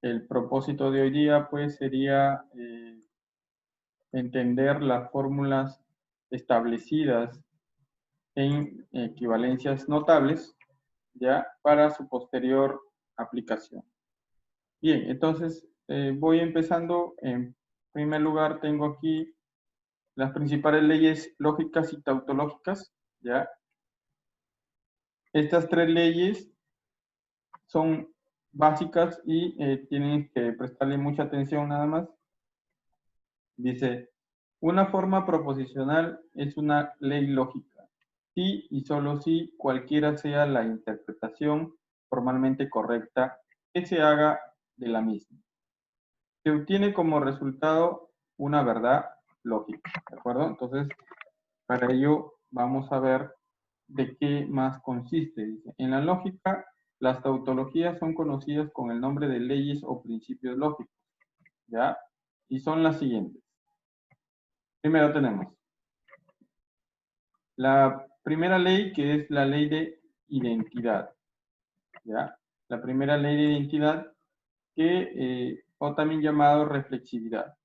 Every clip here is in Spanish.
el propósito de hoy día pues sería entender las fórmulas establecidas en equivalencias notables, ya, para su posterior aplicación. Bien, entonces voy empezando. En primer lugar tengo aquí las principales leyes lógicas y tautológicas, ya. Estas tres leyes son básicas y tienen que prestarle mucha atención nada más. Dice, una forma proposicional es una ley lógica, si y solo si cualquiera sea la interpretación formalmente correcta que se haga de la misma. Se obtiene como resultado una verdad lógica, ¿de acuerdo? Entonces, para ello vamos a ver de qué más consiste. Dice, en la lógica, las tautologías son conocidas con el nombre de leyes o principios lógicos, ¿ya? Y son las siguientes. Primero tenemos la primera ley, que es la ley de identidad, ¿ya? La primera ley de identidad, o también llamado reflexividad.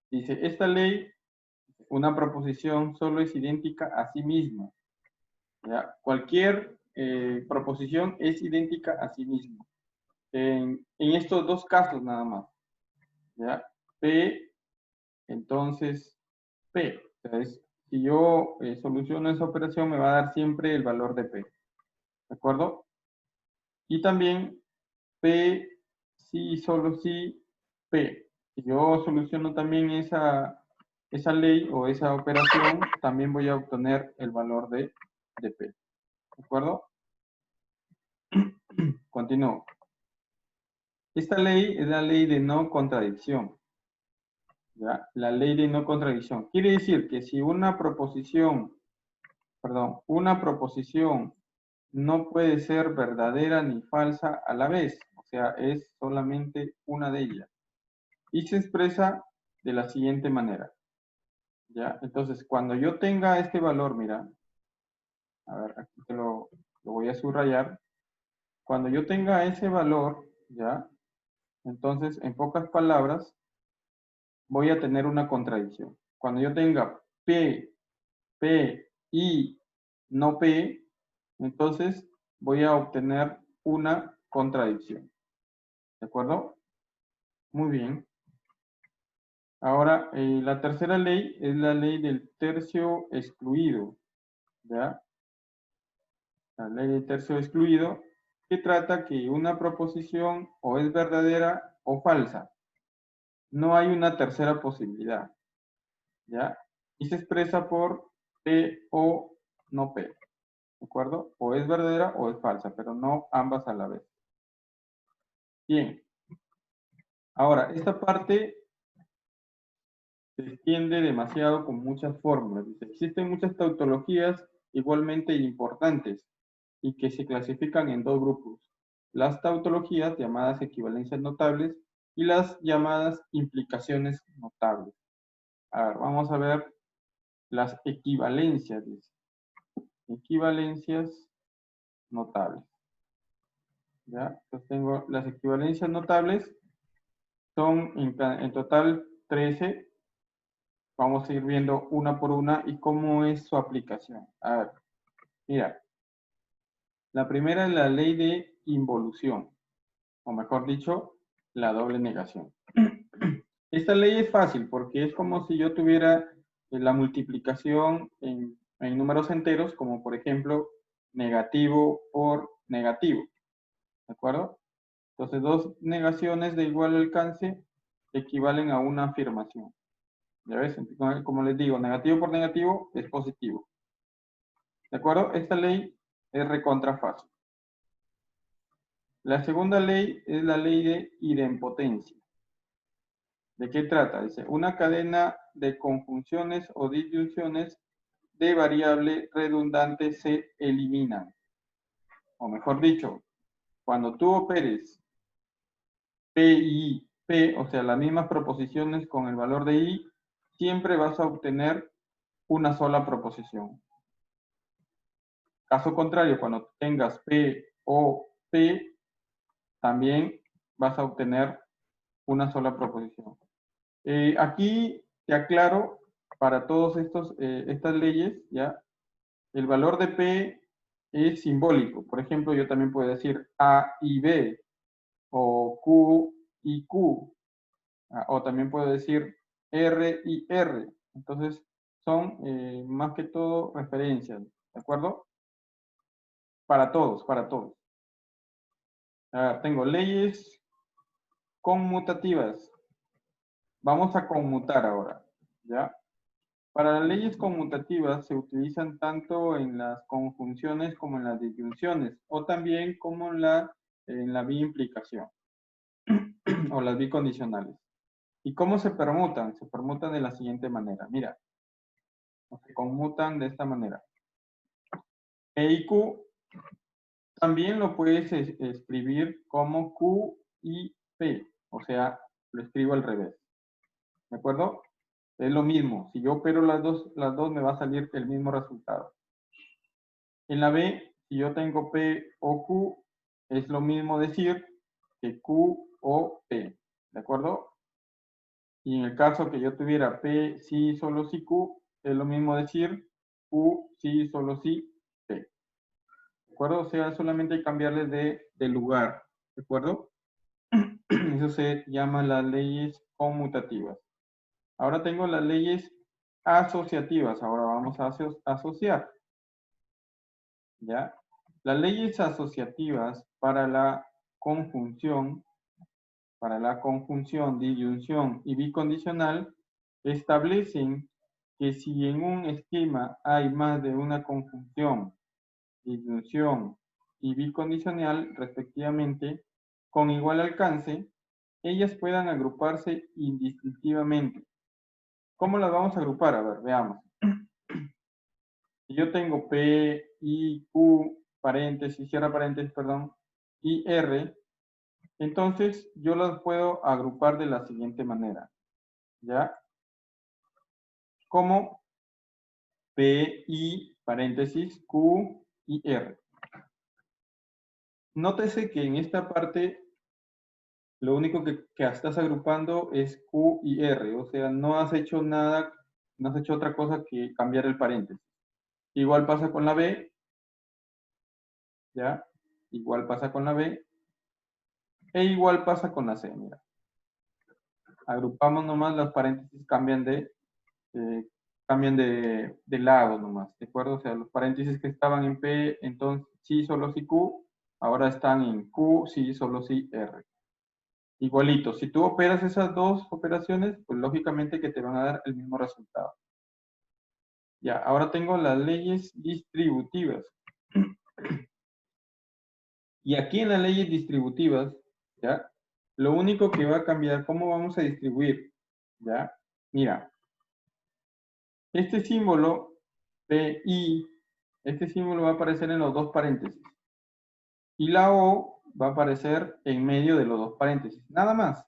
Dice, esta ley, una proposición solo es idéntica a sí misma, ¿ya? Cualquier proposición es idéntica a sí misma. En estos dos casos nada más, ¿ya? P, entonces, P. Entonces, si yo soluciono esa operación, me va a dar siempre el valor de P, ¿de acuerdo? Y también P, sí, solo sí, P. Si yo soluciono también esa ley o esa operación, también voy a obtener el valor de P, ¿de acuerdo? Continúo. Esta ley es la ley de no contradicción, ¿ya? La ley de no contradicción. Quiere decir que si una proposición no puede ser verdadera ni falsa a la vez, o sea, es solamente una de ellas. Y se expresa de la siguiente manera, ¿ya? Entonces, cuando yo tenga este valor, mira, a ver, aquí te lo voy a subrayar. Cuando yo tenga ese valor, ¿ya? Entonces, en pocas palabras, voy a tener una contradicción. Cuando yo tenga P, P y no P, entonces voy a obtener una contradicción. ¿De acuerdo? Muy bien. Ahora, la tercera ley es la ley del tercio excluido, ¿ya? La ley del tercio excluido, que trata que una proposición o es verdadera o falsa. No hay una tercera posibilidad, ¿ya? Y se expresa por P o no P, ¿de acuerdo? O es verdadera o es falsa, pero no ambas a la vez. Bien. Ahora, esta parte se extiende demasiado con muchas fórmulas. Dice, existen muchas tautologías igualmente importantes y que se clasifican en dos grupos. Las tautologías llamadas equivalencias notables y las llamadas implicaciones notables. A ver, vamos a ver las equivalencias. Dice. Equivalencias notables. ¿Ya? Entonces tengo las equivalencias notables, son en total 13. Vamos a ir viendo una por una y cómo es su aplicación. A ver, mira. La primera es la ley de involución, o mejor dicho, la doble negación. Esta ley es fácil porque es como si yo tuviera la multiplicación en números enteros, como por ejemplo negativo por negativo. ¿De acuerdo? Entonces, dos negaciones de igual alcance equivalen a una afirmación. ¿Ya ves? Como les digo, negativo por negativo es positivo. ¿De acuerdo? Esta ley es recontra fácil. La segunda ley es la ley de idempotencia. ¿De qué trata? Dice, una cadena de conjunciones o disyunciones de variable redundante se eliminan. O mejor dicho, cuando tú operes P y I, P, o sea, las mismas proposiciones con el valor de I, siempre vas a obtener una sola proposición. Caso contrario, cuando tengas P o P, también vas a obtener una sola proposición. Aquí te aclaro, para todos estas leyes, ¿ya? El valor de P es simbólico. Por ejemplo, yo también puedo decir A y B, o Q y Q, o también puedo decir R y R. Entonces, son más que todo referencias, ¿de acuerdo? Para todos, para todos. Tengo leyes conmutativas. Vamos a conmutar ahora, ¿ya? Para las leyes conmutativas se utilizan tanto en las conjunciones como en las disyunciones, o también como en la biimplicación, o las bicondicionales. ¿Y cómo se permutan? Se permutan de la siguiente manera. Mira, se conmutan de esta manera. P y Q también lo puedes escribir como Q y P, o sea, lo escribo al revés. ¿De acuerdo? Es lo mismo. Si yo opero las dos me va a salir el mismo resultado. En la B, si yo tengo P o Q, es lo mismo decir que Q o P. ¿De acuerdo? Y en el caso que yo tuviera P, sí, solo sí Q, es lo mismo decir Q, sí, solo sí P. ¿De acuerdo? O sea, solamente hay que cambiarle de lugar. ¿De acuerdo? Eso se llama las leyes conmutativas. Ahora tengo las leyes asociativas. Ahora vamos a asociar. ¿Ya? Las leyes asociativas para la conjunción, disyunción y bicondicional establecen que si en un esquema hay más de una conjunción, disyunción y bicondicional, respectivamente, con igual alcance, ellas puedan agruparse indistintivamente. ¿Cómo las vamos a agrupar? A ver, veamos. Si yo tengo P, I, Q, paréntesis, cierra paréntesis, perdón, y R, entonces yo las puedo agrupar de la siguiente manera, ¿ya? Como P, I, paréntesis, Q y R. Nótese que en esta parte lo único que estás agrupando es Q y R, o sea, no has hecho nada, no has hecho otra cosa que cambiar el paréntesis. Igual pasa con la B, ¿ya? Igual pasa con la B, e igual pasa con la C, mira. Agrupamos nomás, los paréntesis cambian de lado nomás, ¿de acuerdo? O sea, los paréntesis que estaban en P, entonces sí, solo sí Q, ahora están en Q, sí, solo sí R. Igualito, si tú operas esas dos operaciones, pues lógicamente que te van a dar el mismo resultado. Ya, ahora tengo las leyes distributivas. Y aquí en las leyes distributivas, ¿ya? Lo único que va a cambiar, ¿cómo vamos a distribuir? ¿Ya? Mira, este símbolo PI, este símbolo va a aparecer en los dos paréntesis. Y la O va a aparecer en medio de los dos paréntesis. Nada más.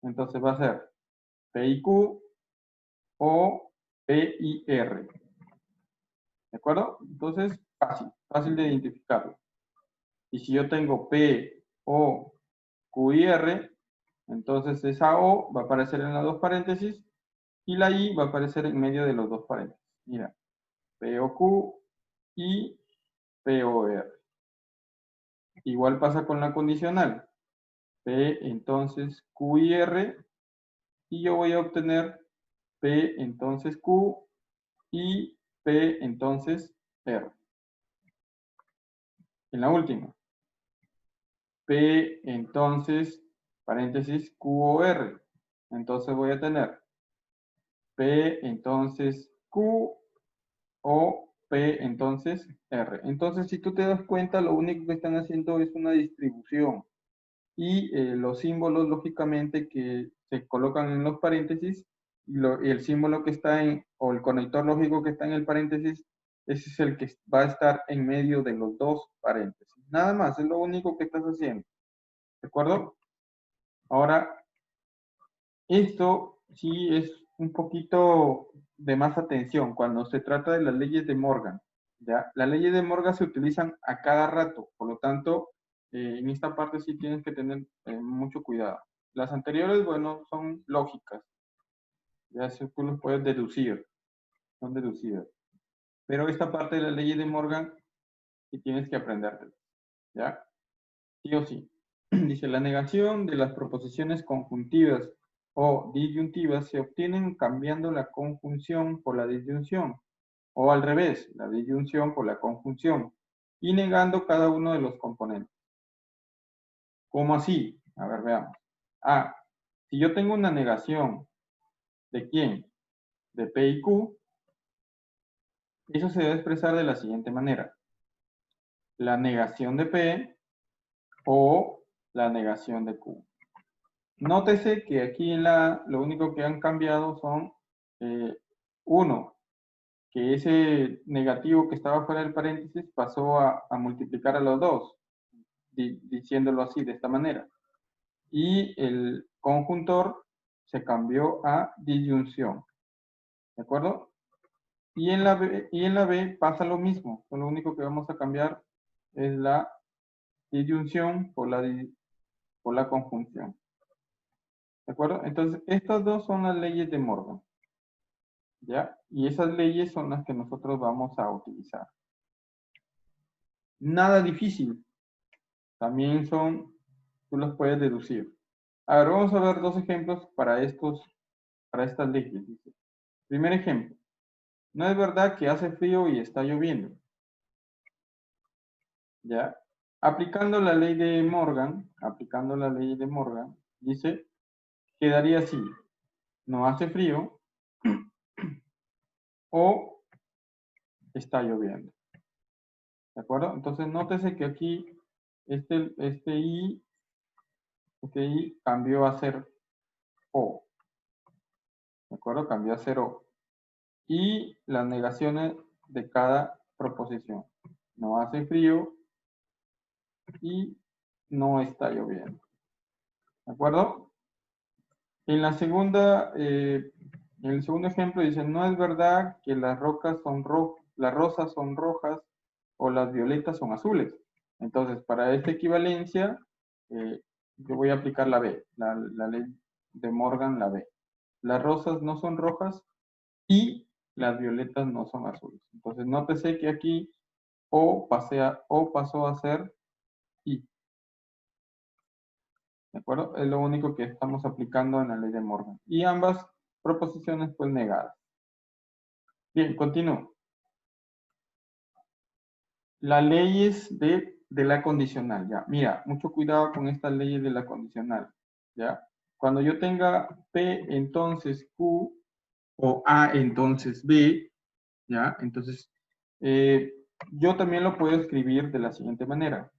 Entonces va a ser PIQ o PIR. ¿De acuerdo? Entonces, fácil de identificarlo. Y si yo tengo P, O, Q y R, entonces esa O va a aparecer en los dos paréntesis y la I va a aparecer en medio de los dos paréntesis. Mira, POQ y POR. Igual pasa con la condicional. P entonces Q y R y yo voy a obtener P entonces Q y P entonces R. En la última. P entonces, paréntesis, Q o R. Entonces voy a tener P entonces Q o P entonces R. Entonces, si tú te das cuenta, lo único que están haciendo es una distribución. Y los símbolos, lógicamente, que se colocan en los paréntesis, y el símbolo que está o el conector lógico que está en el paréntesis, ese es el que va a estar en medio de los dos paréntesis. Nada más, es lo único que estás haciendo. ¿De acuerdo? Ahora, esto sí es un poquito de más atención cuando se trata de las leyes de Morgan. ¿Ya? Las leyes de Morgan se utilizan a cada rato, por lo tanto, en esta parte sí tienes que tener mucho cuidado. Las anteriores, bueno, son lógicas. Ya eso tú los puedes deducir. Son deducidas. Pero esta parte de la ley de Morgan y tienes que aprendértela. ¿Ya? Sí o sí. Dice, la negación de las proposiciones conjuntivas o disyuntivas se obtienen cambiando la conjunción por la disyunción, o al revés, la disyunción por la conjunción, y negando cada uno de los componentes. ¿Cómo así? A ver, veamos. Ah, si yo tengo una negación, ¿de quién? De P y Q, eso se debe expresar de la siguiente manera. La negación de P o la negación de Q. Nótese que aquí en lo único que han cambiado son, uno, que ese negativo que estaba fuera del paréntesis pasó a multiplicar a los dos, diciéndolo así, de esta manera. Y el conjuntor se cambió a disyunción. ¿De acuerdo? Y en la B pasa lo mismo. Lo único que vamos a cambiar es la disyunción por la conjunción. ¿De acuerdo? Entonces, estas dos son las leyes de Morgan. ¿Ya? Y esas leyes son las que nosotros vamos a utilizar. Nada difícil. También tú los puedes deducir. A ver, vamos a ver dos ejemplos para estas leyes. Dice. Primer ejemplo. No es verdad que hace frío y está lloviendo. ¿Ya? Aplicando la ley de Morgan, dice, quedaría así. No hace frío o está lloviendo. ¿De acuerdo? Entonces, nótese que aquí este I cambió a ser O. ¿De acuerdo? Cambió a ser O. Y las negaciones de cada proposición. No hace frío y no está lloviendo. ¿De acuerdo? En el segundo ejemplo dice, no es verdad que las rosas son rojas o las violetas son azules. Entonces, para esta equivalencia, yo voy a aplicar la B, la ley de Morgan, la B. Las rosas no son rojas y las violetas no son azules. Entonces, nótese que aquí O pasó a ser I. ¿De acuerdo? Es lo único que estamos aplicando en la ley de Morgan. Y ambas proposiciones, pues, negadas. Bien, continúo. Las leyes de la condicional, ya. Mira, mucho cuidado con estas leyes de la condicional, ¿ya? Cuando yo tenga P, entonces Q, o A, entonces B, ¿ya? Entonces, yo también lo puedo escribir de la siguiente manera.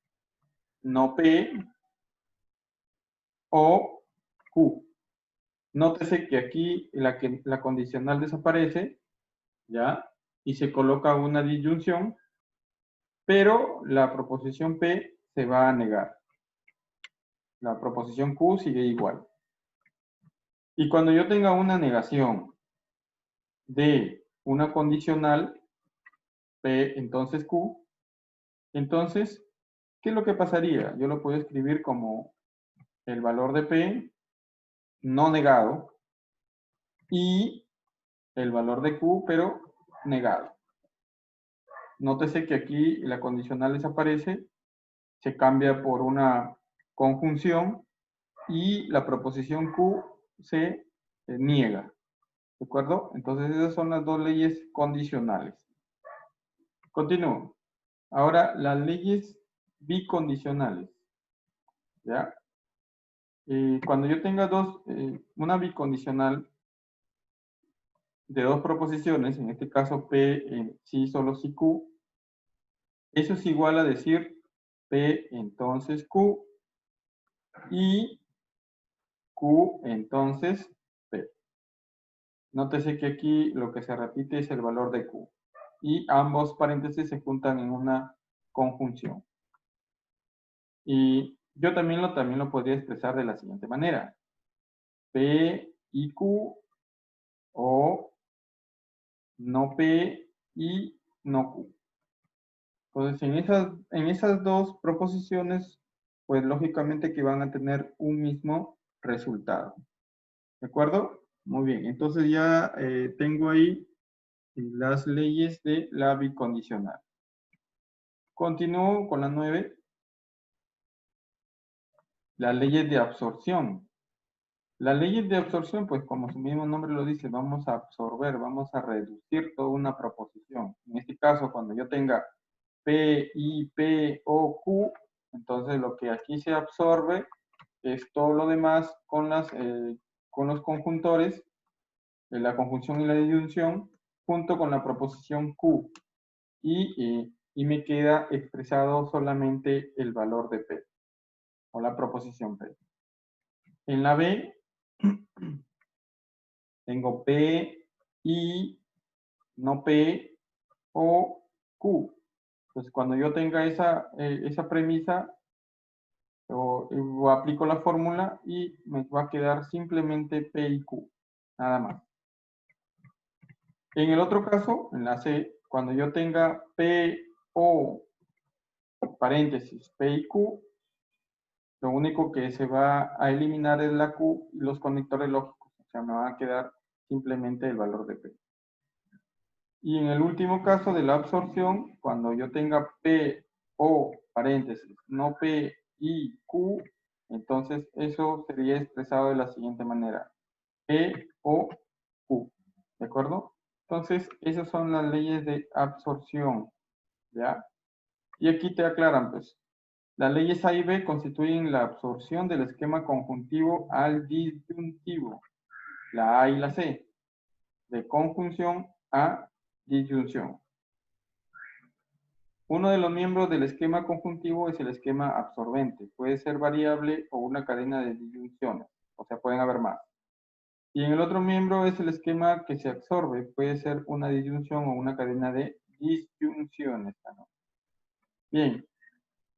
No P o Q. Nótese que aquí la condicional desaparece, ¿ya? Y se coloca una disyunción, pero la proposición P se va a negar. La proposición Q sigue igual. Y cuando yo tenga una negación de una condicional P, entonces Q, entonces, ¿qué es lo que pasaría? Yo lo puedo escribir como el valor de P no negado y el valor de Q, pero negado. Nótese que aquí la condicional desaparece, se cambia por una conjunción y la proposición Q se niega. ¿De acuerdo? Entonces esas son las dos leyes condicionales. Continúo. Ahora, las leyes bicondicionales. ¿Ya? Cuando yo tenga una bicondicional de dos proposiciones, en este caso P sí solo sí Q, eso es igual a decir P entonces Q y Q entonces P. Nótese que aquí lo que se repite es el valor de Q. Y ambos paréntesis se juntan en una conjunción. Y yo también lo podría expresar de la siguiente manera. P y Q o no P y no Q. Entonces, en esas dos proposiciones, pues lógicamente que van a tener un mismo resultado. ¿De acuerdo? Muy bien, entonces ya tengo ahí las leyes de la bicondicional. Continúo con la 9. Las leyes de absorción. Las leyes de absorción, pues como su mismo nombre lo dice, vamos a absorber, vamos a reducir toda una proposición. En este caso, cuando yo tenga P, I, P, O, Q, entonces lo que aquí se absorbe es todo lo demás con los conjuntores, la conjunción y la disyunción, junto con la proposición Q. Y me queda expresado solamente el valor de P, o la proposición P. En la B, tengo P, I, no P, O, Q. Entonces, cuando yo tenga esa premisa, o aplico la fórmula y me va a quedar simplemente P y Q, nada más. En el otro caso, en la C, cuando yo tenga P, O, paréntesis, P y Q, lo único que se va a eliminar es la Q y los conectores lógicos. O sea, me va a quedar simplemente el valor de P. Y en el último caso de la absorción, cuando yo tenga P, O, paréntesis, no P, I, Q, entonces eso sería expresado de la siguiente manera. P, O, Q. ¿De acuerdo? Entonces, esas son las leyes de absorción. ¿Ya? Y aquí te aclaran, pues, las leyes A y B constituyen la absorción del esquema conjuntivo al disyuntivo, la A y la C, de conjunción a disyunción. Uno de los miembros del esquema conjuntivo es el esquema absorbente. Puede ser variable o una cadena de disyunciones, o sea, pueden haber más. Y en el otro miembro es el esquema que se absorbe. Puede ser una disyunción o una cadena de disyunciones. Bien,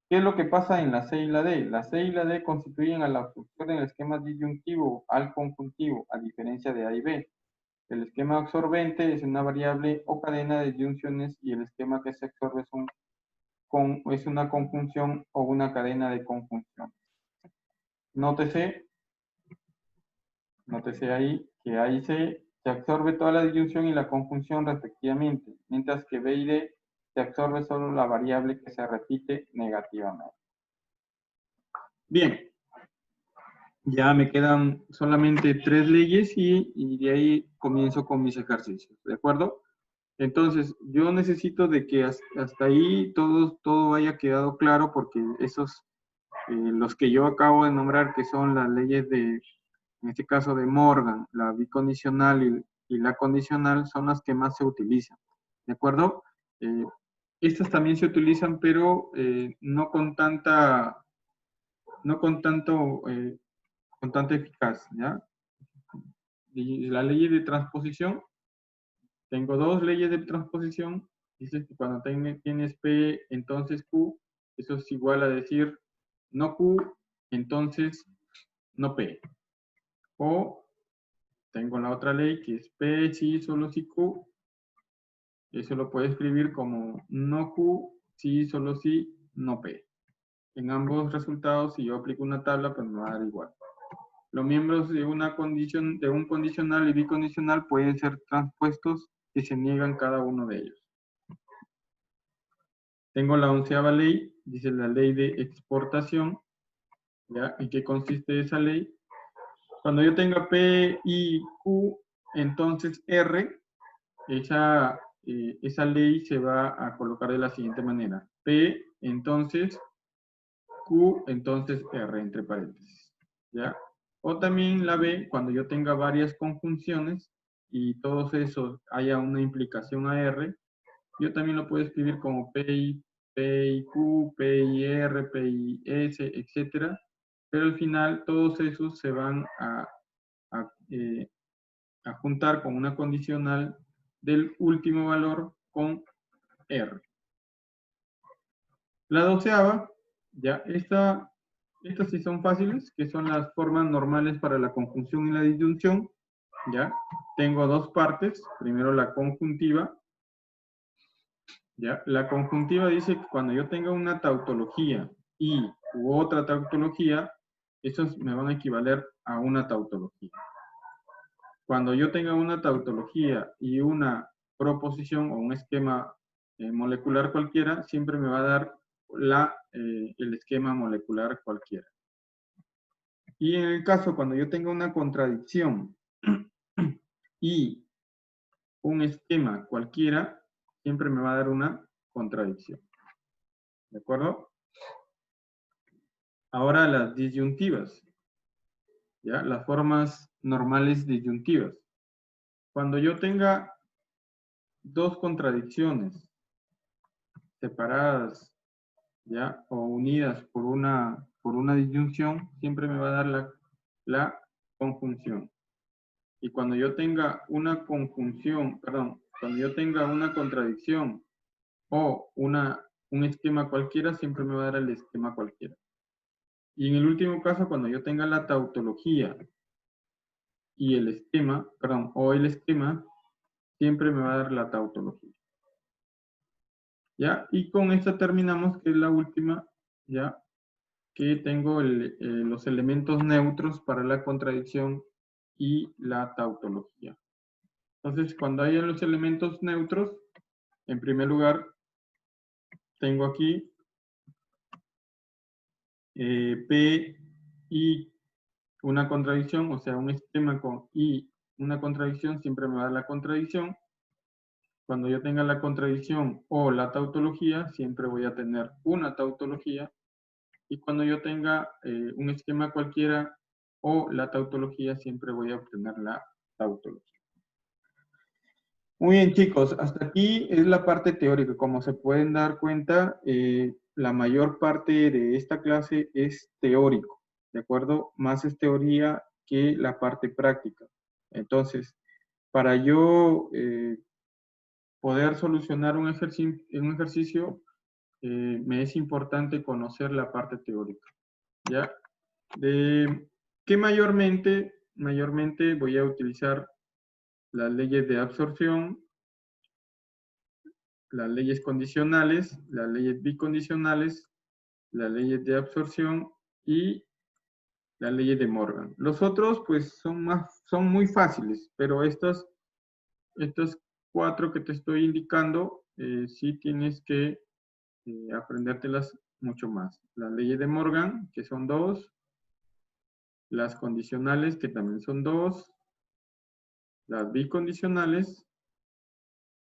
¿qué es lo que pasa en la C y la D? La C y la D constituyen a la absorción del esquema disyuntivo al conjuntivo, a diferencia de A y B. El esquema absorbente es una variable o cadena de disyunciones y el esquema que se absorbe es una conjunción o una cadena de conjunción. Nótese ahí que A y C se absorbe toda la disyunción y la conjunción respectivamente, mientras que B y D se absorbe solo la variable que se repite negativamente. Bien, ya me quedan solamente 3 leyes y de ahí comienzo con mis ejercicios, ¿de acuerdo? Entonces, yo necesito de que hasta ahí todo haya quedado claro porque esos, los que yo acabo de nombrar, que son las leyes de, en este caso de Morgan, la bicondicional y la condicional, son las que más se utilizan, ¿de acuerdo? Estas también se utilizan, pero no con tanta eficacia, ¿ya? Y la ley de transposición, tengo 2 leyes de transposición. Dice que cuando tienes P, entonces Q, eso es igual a decir no Q, entonces no P. O tengo la otra ley que es P, sí, solo si Q. Eso lo puedo escribir como no Q, sí, solo si, no P. En ambos resultados, si yo aplico una tabla, pues me va a dar igual. Los miembros de una condición, de un condicional y bicondicional pueden ser transpuestos si se niegan cada uno de ellos. Tengo la 11ª ley, dice la ley de exportación. ¿Ya? ¿En qué consiste esa ley? Cuando yo tenga P, I, Q, entonces R, esa ley se va a colocar de la siguiente manera. P, entonces Q, entonces R, entre paréntesis. ¿Ya? O también la B, cuando yo tenga varias conjunciones y todos esos haya una implicación a R, yo también lo puedo escribir como P y Q, P y R, P y S, etc. Pero al final todos esos se van a juntar con una condicional del último valor con R. La 12ª, ya, estas sí son fáciles, que son las formas normales para la conjunción y la disyunción. ¿Ya? Tengo 2 partes. Primero la conjuntiva. ¿Ya? La conjuntiva dice que cuando yo tenga una tautología y u otra tautología, Esos me van a equivaler a una tautología. Cuando yo tenga una tautología y una proposición o un esquema molecular cualquiera, siempre me va a dar el esquema molecular cualquiera. Y en el caso cuando yo tenga una contradicción y un esquema cualquiera, siempre me va a dar una contradicción. ¿De acuerdo? Ahora las disyuntivas. ¿Ya? Las formas normales disyuntivas. Cuando yo tenga dos contradicciones separadas, ¿ya? O unidas por una disyunción, siempre me va a dar la conjunción. Y cuando yo tenga una conjunción, perdón, cuando yo tenga una contradicción o un esquema cualquiera, siempre me va a dar el esquema cualquiera. Y en el último caso, cuando yo tenga la tautología y el esquema, perdón, o el esquema, siempre me va a dar la tautología. ¿Ya? Y con esta terminamos, que es la última, ¿ya? Que tengo los elementos neutros para la contradicción y la tautología. Entonces, cuando haya los elementos neutros, en primer lugar, tengo aquí P y una contradicción, o sea, un esquema con y una contradicción, siempre me va a dar la contradicción. Cuando yo tenga la contradicción o la tautología, siempre voy a tener una tautología. Y cuando yo tenga un esquema cualquiera o la tautología, siempre voy a obtener la tautología. Muy bien, chicos, hasta aquí es la parte teórica. Como se pueden dar cuenta, la mayor parte de esta clase es teórico, ¿de acuerdo? Más es teoría que la parte práctica. Entonces, para yo poder solucionar un ejercicio, me es importante conocer la parte teórica, ¿ya? Que mayormente voy a utilizar las leyes de absorción, las leyes condicionales, las leyes bicondicionales, las leyes de absorción y las leyes de Morgan. Los otros, pues, son muy fáciles, pero estos 4 que te estoy indicando, sí tienes que aprendértelas mucho más. Las leyes de Morgan, que son 2, las condicionales, que también son 2, las bicondicionales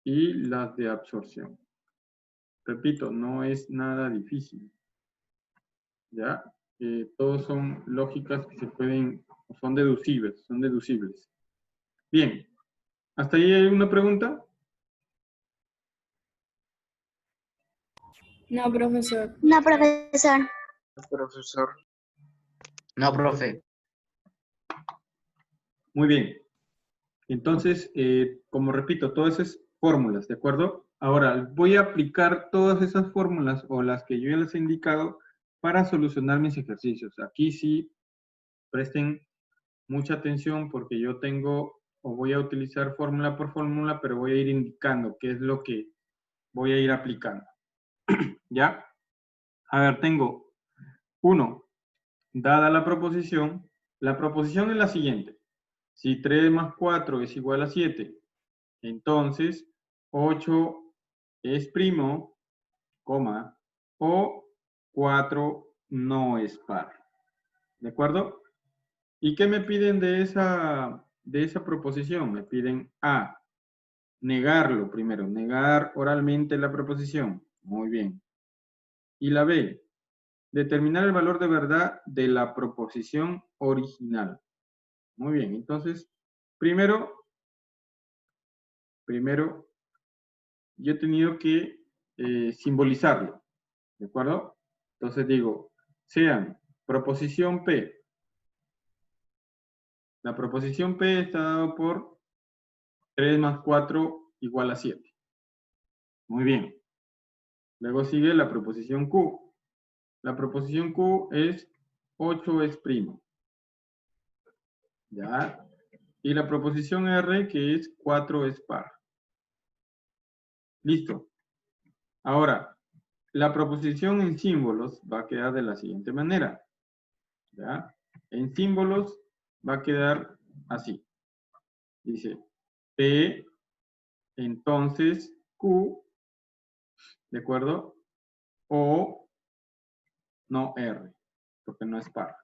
y las de absorción. Repito, no es nada difícil, ¿ya? Todos son lógicas que se pueden, son deducibles. Bien, ¿hasta ahí hay una pregunta? No, profesor. No, profesor. Profesor. No, profe. Muy bien. Entonces, como repito, todas esas fórmulas, ¿de acuerdo? Ahora, voy a aplicar todas esas fórmulas o las que yo ya les he indicado para solucionar mis ejercicios. Aquí sí, presten mucha atención porque yo tengo o voy a utilizar fórmula por fórmula, pero voy a ir indicando qué es lo que voy a ir aplicando. ¿Ya? A ver, tengo 1. Dada la proposición es la siguiente. Si 3 más 4 es igual a 7, entonces 8 es primo, coma, o 4 no es par. ¿De acuerdo? ¿Y qué me piden de esa proposición? Me piden A, negarlo primero, negar oralmente la proposición. Muy bien. Y la B, determinar el valor de verdad de la proposición original. Muy bien, entonces, primero, yo he tenido que simbolizarlo, ¿de acuerdo? Entonces digo, sean proposición P. La proposición P está dado por 3 más 4 igual a 7. Muy bien. Luego sigue la proposición Q. La proposición Q es 8 es primo. ¿Ya? Y la proposición R, que es 4 es par. Listo. Ahora, la proposición en símbolos va a quedar de la siguiente manera. ¿Ya? En símbolos va a quedar así. Dice P, entonces Q, ¿de acuerdo? O no R, porque no es par.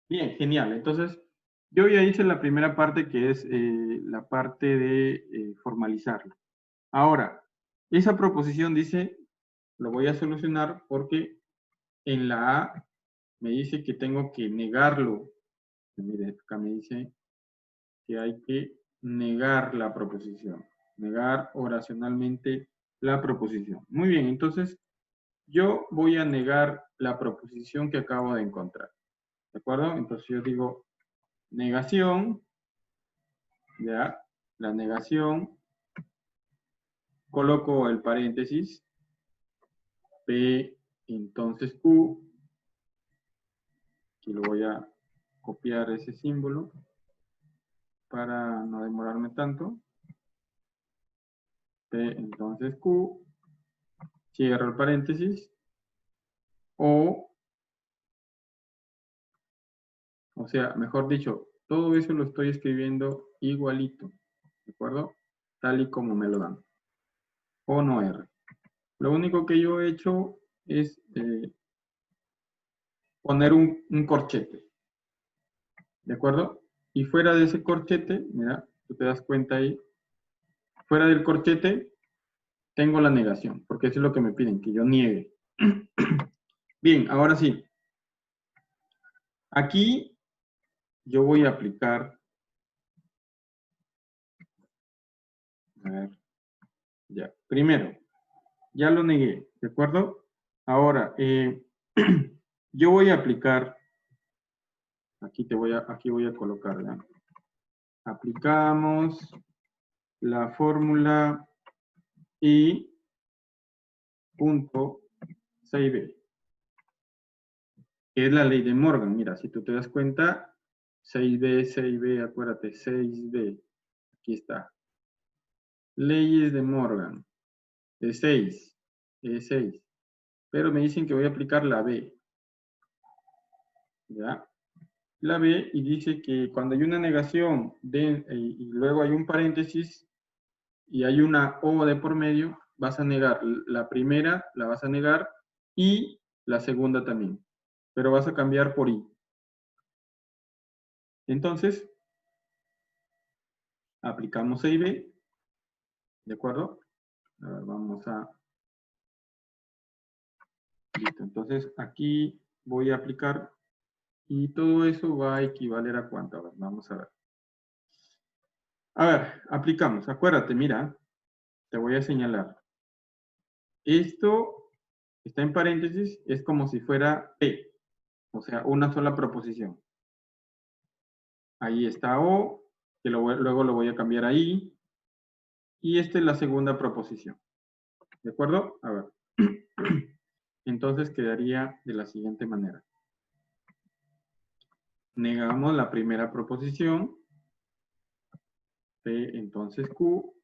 Bien, genial. Entonces, yo ya hice la primera parte que es la parte de formalizarlo. Ahora, esa proposición dice, lo voy a solucionar porque en la A me dice que tengo que negarlo. Mire, acá me dice que hay que negar la proposición. Negar oracionalmente la proposición. Muy bien, entonces yo voy a negar la proposición que acabo de encontrar. ¿De acuerdo? Entonces yo digo negación, ya, la negación, coloco el paréntesis, P, entonces Q, aquí lo voy a copiar ese símbolo para no demorarme tanto, P, entonces Q, cierro el paréntesis, O sea, mejor dicho, todo eso lo estoy escribiendo igualito, ¿de acuerdo? Tal y como me lo dan. O no R. Lo único que yo he hecho es poner un corchete, ¿de acuerdo? Y fuera de ese corchete, mira, tú te das cuenta ahí, fuera del corchete tengo la negación, porque eso es lo que me piden, que yo niegue. Bien, ahora sí. Aquí yo voy a aplicar, a ver, ya, primero, ya lo negué, ¿de acuerdo? Ahora, yo voy a aplicar, aquí voy a colocar, ¿ya? Aplicamos la fórmula I punto 6b, que es la ley de Morgan. Mira, si tú te das cuenta, 6b, acuérdate, 6b, aquí está. Leyes de Morgan, de 6, de 6. Pero me dicen que voy a aplicar la B, ¿ya? La B y dice que cuando hay una negación y luego hay un paréntesis y hay una O de por medio, vas a negar la primera, la vas a negar y la segunda también, pero vas a cambiar por I. Entonces, aplicamos A y B, ¿de acuerdo? A ver, vamos a... Listo, entonces aquí voy a aplicar y todo eso va a equivaler a cuánto. A ver, vamos a ver. A ver, aplicamos. Acuérdate, mira, te voy a señalar. Esto está en paréntesis, es como si fuera P, o sea, una sola proposición. Ahí está O, que luego lo voy a cambiar a I, y esta es la segunda proposición. ¿De acuerdo? A ver. Entonces quedaría de la siguiente manera. Negamos la primera proposición, P, entonces Q,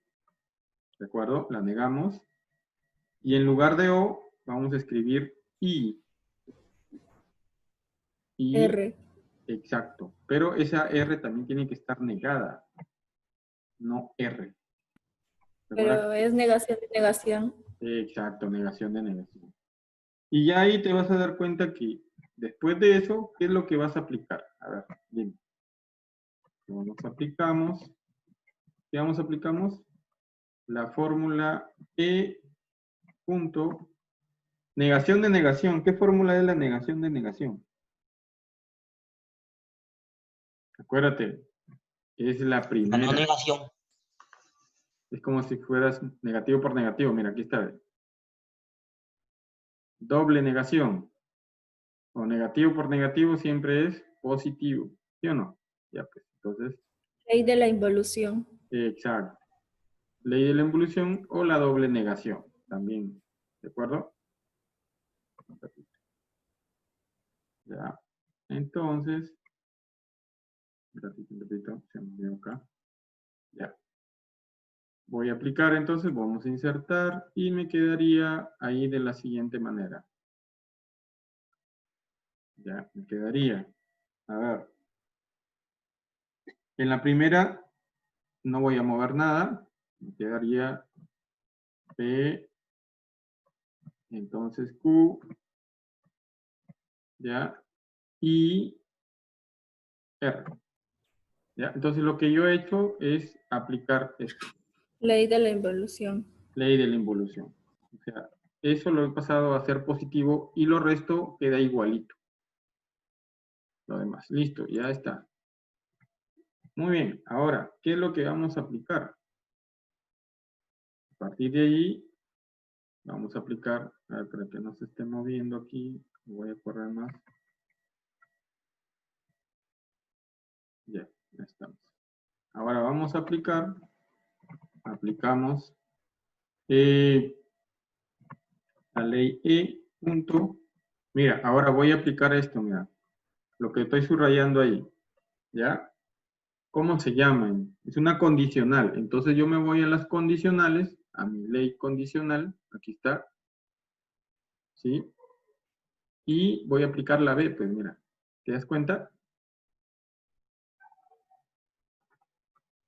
¿de acuerdo? La negamos. Y en lugar de O, vamos a escribir I. I, R. exacto. Pero esa R también tiene que estar negada, no R. ¿Recuerda? Pero es negación de negación. Exacto, negación de negación. Y ya ahí te vas a dar cuenta que después de eso, ¿qué es lo que vas a aplicar? A ver, dime. ¿Qué aplicamos? La fórmula E punto negación de negación. ¿Qué fórmula es la negación de negación? Acuérdate, es la La primera. no negación. Es como si fueras negativo por negativo. Mira, aquí está. Doble negación. O negativo por negativo siempre es positivo. ¿Sí o no? Ya, pues, entonces. Ley de la involución. Exacto. Ley de la involución o la doble negación. También. ¿De acuerdo? Ya. Entonces. Un ratito, se me olvidó acá. Ya. Voy a aplicar entonces, vamos a insertar y me quedaría ahí de la siguiente manera. Ya, me quedaría A ver. En la primera no voy a mover nada. Me quedaría P, entonces Q, ¿ya? Y R. ¿Ya? Entonces lo que yo he hecho es aplicar esto, Ley de la involución. ley de la involución. O sea, eso lo he pasado a ser positivo y lo resto queda igualito. Lo demás, listo, ya está. Muy bien, ahora, ¿qué es lo que vamos a aplicar? A partir de ahí, vamos a aplicar, a ver, para que no se esté moviendo aquí, voy a correr más. Ya estamos. Ahora vamos a aplicar, aplicamos la ley E punto. Mira, ahora voy a aplicar esto, mira, lo que estoy subrayando ahí, ¿ya? ¿Cómo se llaman? Es una condicional, entonces yo me voy a las condicionales, a mi ley condicional, aquí está, ¿sí? Y voy a aplicar la B, pues mira, ¿te das cuenta?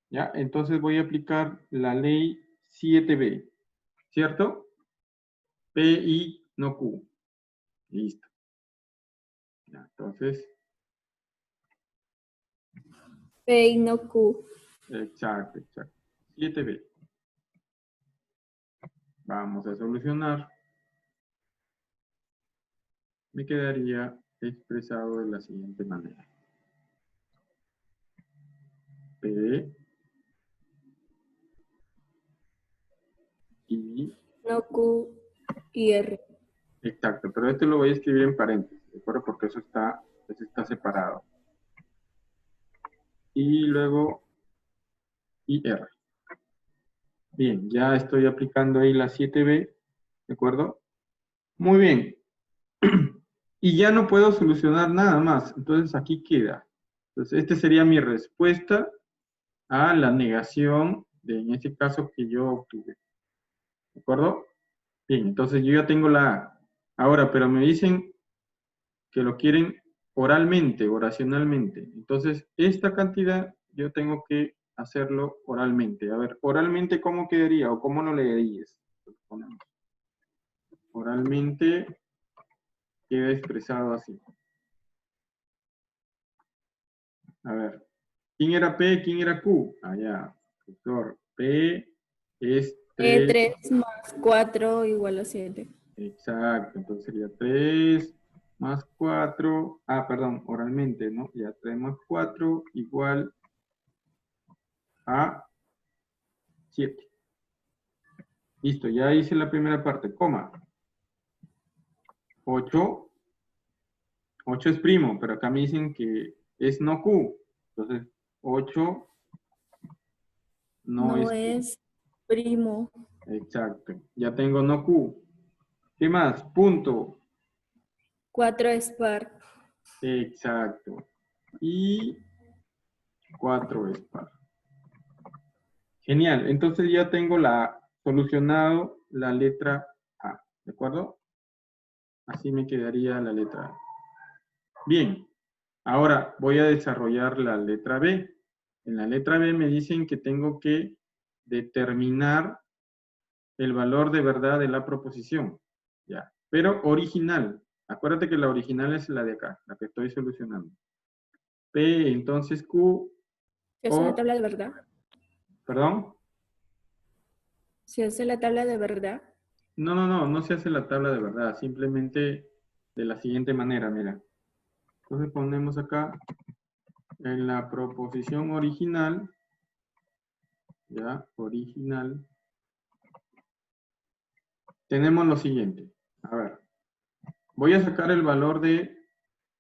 ¿Ya? Entonces voy a aplicar la ley 7B, ¿cierto? P, I, no Q. Listo. Ya, entonces, P y no Q. exacto. 7B. Vamos a solucionar. Me quedaría expresado de la siguiente manera. P, I, No Q y R. exacto, pero este lo voy a escribir en paréntesis, ¿de acuerdo? Porque eso está separado. Y luego IR. Bien, ya estoy aplicando ahí la 7B, ¿de acuerdo? Muy bien. Y ya no puedo solucionar nada más, entonces aquí queda. Entonces, esta sería mi respuesta a la negación de, en este caso, que yo obtuve. ¿De acuerdo? Bien, entonces yo ya tengo la A. Ahora, pero me dicen que lo quieren oralmente, oracionalmente. Entonces, esta cantidad yo tengo que hacerlo oralmente. A ver, oralmente, ¿cómo quedaría o cómo lo leerías? Oralmente queda expresado así. A ver, ¿quién era P? ¿Quién era Q? Allá, profesor. P es 3. 3 más 4 igual a 7. Exacto, entonces sería 3 más 4. Ah, perdón, oralmente, ¿no? Ya 3 más 4 igual a 7. Listo, ya hice la primera parte, coma. 8. 8 es primo, pero acá me dicen que es no Q. Entonces, 8 no No es Q. es primo. Exacto, ya tengo no Q. ¿Qué más? Punto. 4 es par. Exacto. Y 4 es par. Genial. Entonces ya tengo solucionado la letra A. ¿De acuerdo? Así me quedaría la letra A. Bien. Ahora voy a desarrollar la letra B. En la letra B me dicen que tengo que determinar el valor de verdad de la proposición. Ya. Pero original. Acuérdate que la original es la de acá, la que estoy solucionando. P, entonces Q, ¿Se hace la O, tabla de verdad? perdón. ¿Se hace la tabla de verdad? No se hace la tabla de verdad, simplemente de la siguiente manera, mira. Entonces ponemos acá en la proposición original, ya, original, tenemos lo siguiente. A ver, voy a sacar el valor de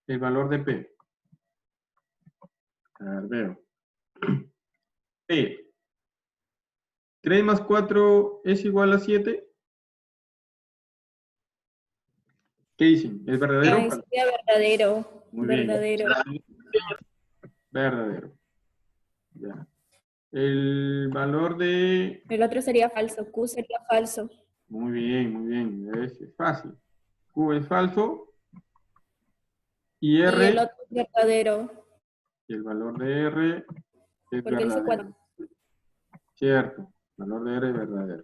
P. A ver, veo. P. 3 más 4 es igual a 7. ¿Qué dicen? ¿Es verdadero o falso? Sería verdadero. Muy bien. Verdadero. Verdadero. Ya. El valor de... El otro sería falso. Q sería falso. Muy bien, muy bien. Es fácil. Q es falso. Y Y el R, otro es verdadero, y el valor de R es porque dice verdadero. 4. Cierto, valor de R es verdadero.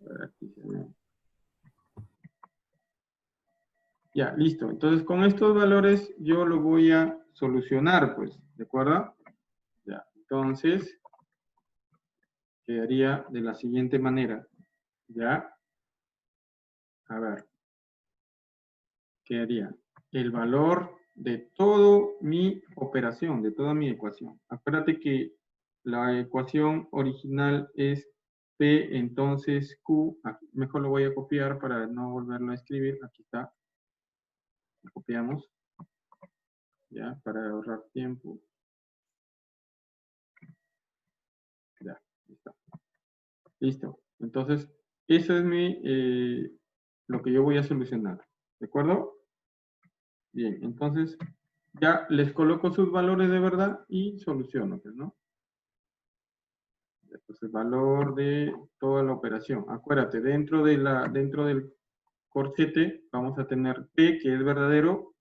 A ver, aquí se ve. Ya, listo. Entonces, con estos valores yo lo voy a solucionar, pues, ¿de acuerdo? Ya, entonces, quedaría de la siguiente manera. ¿Ya? A ver, quedaría el valor de toda mi operación, de toda mi ecuación. Acuérdate que la ecuación original es P, entonces Q. Aquí, mejor lo voy a copiar para no volverlo a escribir. Aquí está. Lo copiamos. Ya, para ahorrar tiempo. Ya, listo. Listo. Entonces, eso es lo que yo voy a solucionar. ¿De acuerdo? Bien, entonces ya les coloco sus valores de verdad y soluciono, pues, ¿no? Entonces, valor de toda la operación. Acuérdate, dentro del corchete vamos a tener P, que es verdadero,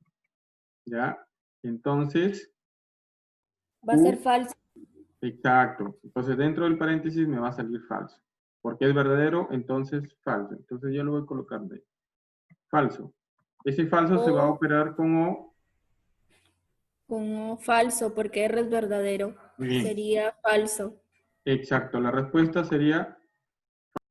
¿ya? Entonces, Va a ser Q, falso. exacto. Entonces, dentro del paréntesis me va a salir falso. Porque es verdadero, entonces falso. Entonces, yo lo voy a colocar de falso. Ese falso se va a O operar como... como falso, porque R es verdadero. Muy bien. Sería falso. Exacto. La respuesta sería